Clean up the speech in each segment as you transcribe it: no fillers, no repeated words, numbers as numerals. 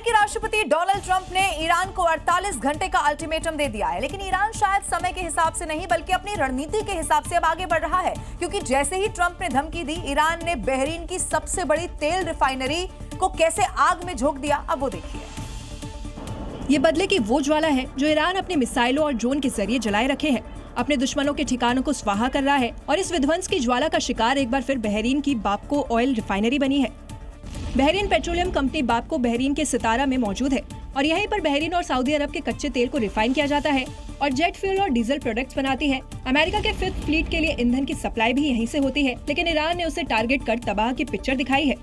अमेरिकी राष्ट्रपति Donald Trump ने ईरान को 48 घंटे का अल्टीमेटम दे दिया है, लेकिन ईरान शायद समय के हिसाब से नहीं बल्कि अपनी रणनीति के हिसाब से अब आगे बढ़ रहा है, क्योंकि जैसे ही ट्रंप ने धमकी दी, ईरान ने बहरीन की सबसे बड़ी तेल रिफाइनरी को कैसे आग में झोंक दिया। अब वो देखिए। ये बदले की वो ज्वाला है जो ईरान अपने मिसाइलों और ड्रोन के जरिए जलाए रखे है, अपने दुश्मनों के ठिकानों को स्वाहा कर रहा है और इस विध्वंस की ज्वाला का शिकार एक बार फिर बहरीन की बापको ऑयल रिफाइनरी बनी है। बहरीन पेट्रोलियम कंपनी बापको बहरीन के सितारा में मौजूद है और यहीं पर बहरीन और सऊदी अरब के कच्चे तेल को रिफाइन किया जाता है और जेट फ्यूल और डीजल प्रोडक्ट्स बनाती है। अमेरिका के 5th फ्लीट के लिए ईंधन की सप्लाई भी यहीं से होती है, लेकिन ईरान ने उसे टारगेट कर तबाह की पिक्चर दिखाई है।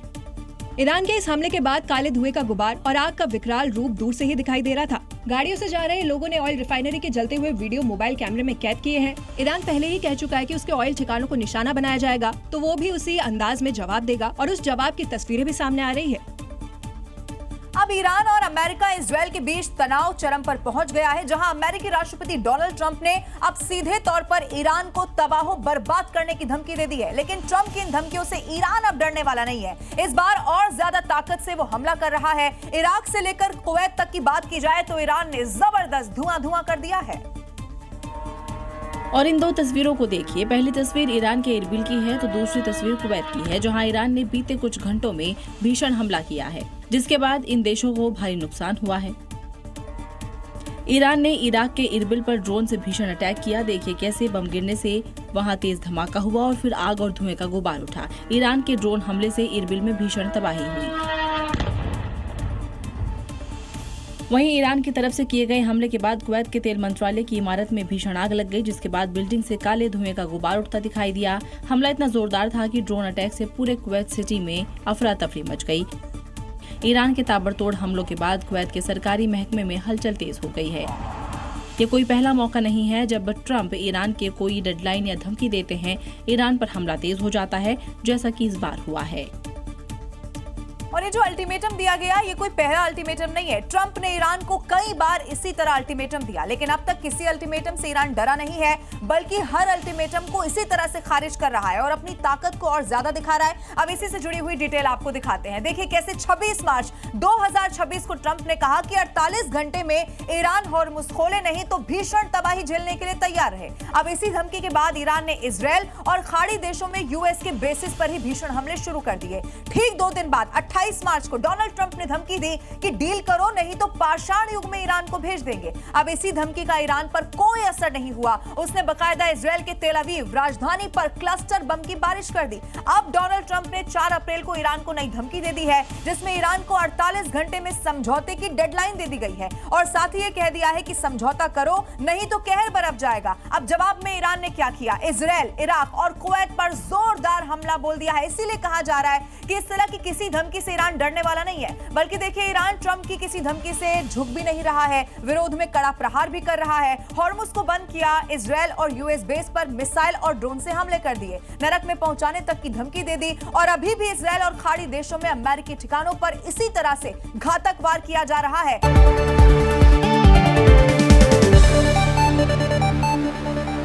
ईरान के इस हमले के बाद काले धुएं का गुबार और आग का विकराल रूप दूर से ही दिखाई दे रहा था। गाड़ियों से जा रहे लोगों ने ऑयल रिफाइनरी के जलते हुए वीडियो मोबाइल कैमरे में कैद किए हैं। ईरान पहले ही कह चुका है कि उसके ऑयल ठिकानों को निशाना बनाया जाएगा, तो वो भी उसी अंदाज में जवाब देगा और उस जवाब की तस्वीरें भी सामने आ रही है। अब ईरान और अमेरिका इजरायल के बीच तनाव चरम पर पहुंच गया है, जहां अमेरिकी राष्ट्रपति डोनाल्ड ट्रंप ने अब सीधे तौर पर ईरान को तबाह बर्बाद करने की धमकी दे दी है। लेकिन ट्रंप की इन धमकियों से ईरान अब डरने वाला नहीं है। इस बार और ज्यादा ताकत से वो हमला कर रहा है। इराक से लेकर कुवैत तक की बात की जाए तो ईरान ने जबरदस्त धुआं कर दिया है। और इन दो तस्वीरों को देखिए। पहली तस्वीर ईरान के इरबिल की है तो दूसरी तस्वीर कुवैत की है, जहां ईरान ने बीते कुछ घंटों में भीषण हमला किया है, जिसके बाद इन देशों को भारी नुकसान हुआ है। ईरान ने इराक के इरबिल पर ड्रोन से भीषण अटैक किया। देखिए कैसे बम गिरने से वहां तेज धमाका हुआ और फिर आग और धुएं का गुबार उठा। ईरान के ड्रोन हमले से इरबिल में भीषण तबाही हुई। वहीं ईरान की तरफ से किए गए हमले के बाद कुवैत के तेल मंत्रालय की इमारत में भीषण आग लग गई, जिसके बाद बिल्डिंग से काले धुएं का गुबार उठता दिखाई दिया। हमला इतना जोरदार था कि ड्रोन अटैक से पूरे कुवैत सिटी में अफरा तफरी मच गई। ईरान के ताबड़तोड़ हमलों के बाद कुवैत के सरकारी महकमे में हलचल तेज हो गई है। ये कोई पहला मौका नहीं है जब ट्रंप ईरान के कोई डेडलाइन या धमकी देते हैं, ईरान पर हमला तेज हो जाता है, जैसा कि इस बार हुआ है। और ये जो अल्टीमेटम दिया गया, ये कोई पहला अल्टीमेटम नहीं है। ट्रंप ने ईरान को कई बार इसी तरह अल्टीमेटम दिया, लेकिन अब तक किसी अल्टीमेटम से ईरान डरा नहीं है, बल्कि हर अल्टीमेटम को इसी तरह से खारिज कर रहा है और अपनी ताकत को और ज्यादा दिखा रहा है। अब इसी से जुड़ी हुई डिटेल आपको दिखाते हैं। देखिए कैसे 26 मार्च 2026 को ट्रंप ने कहा कि 48 घंटे में ईरान हॉर्मुज़ खोले नहीं तो भीषण तबाही झेलने के लिए तैयार है। अब इसी धमकी के बाद ईरान ने इजरायल और खाड़ी देशों में यूएस के बेसिस पर ही भीषण हमले शुरू कर दिए। ठीक 2 दिन बाद 28 मार्च को डोनाल्ड ट्रंप ने धमकी दी कि डील करो नहीं तो पाषाण युग में ईरान को भेज देंगे। अब इसी धमकी का ईरान पर कोई असर नहीं हुआ। उसने बकायदा इजरायल के तेल अवीव राजधानी पर क्लस्टर बम की बारिश कर दी। अब डोनाल्ड ट्रंप ने 4 अप्रैल को ईरान को नई धमकी दे दी है, जिसमें ईरान को 48 घंटे में समझौते की डेडलाइन दे दी गई है और साथ ही यह कह दिया है कि समझौता करो नहीं तो कहर बरप जाएगा। अब जवाब में ईरान ने क्या किया? इजरायल, इराक और कुवैत पर जोरदार हमला बोल दिया है। इसीलिए कहा जा रहा है कि इस तरह की किसी धमकी से ईरान डरने वाला नहीं है, बल्कि देखिए ईरान ट्रंप की किसी धमकी से झुक भी नहीं रहा है, विरोध में कड़ा प्रहार भी कर रहा है। हॉर्मुज़ को बंद किया, इजरायल और यूएस बेस पर मिसाइल और ड्रोन से हमले कर दिए, नरक में पहुंचाने तक की धमकी दे दी और अभी भी इजरायल और खाड़ी देशों में अमेरिकी ठिकानों पर इसी तरह से घातक वार किया जा रहा है।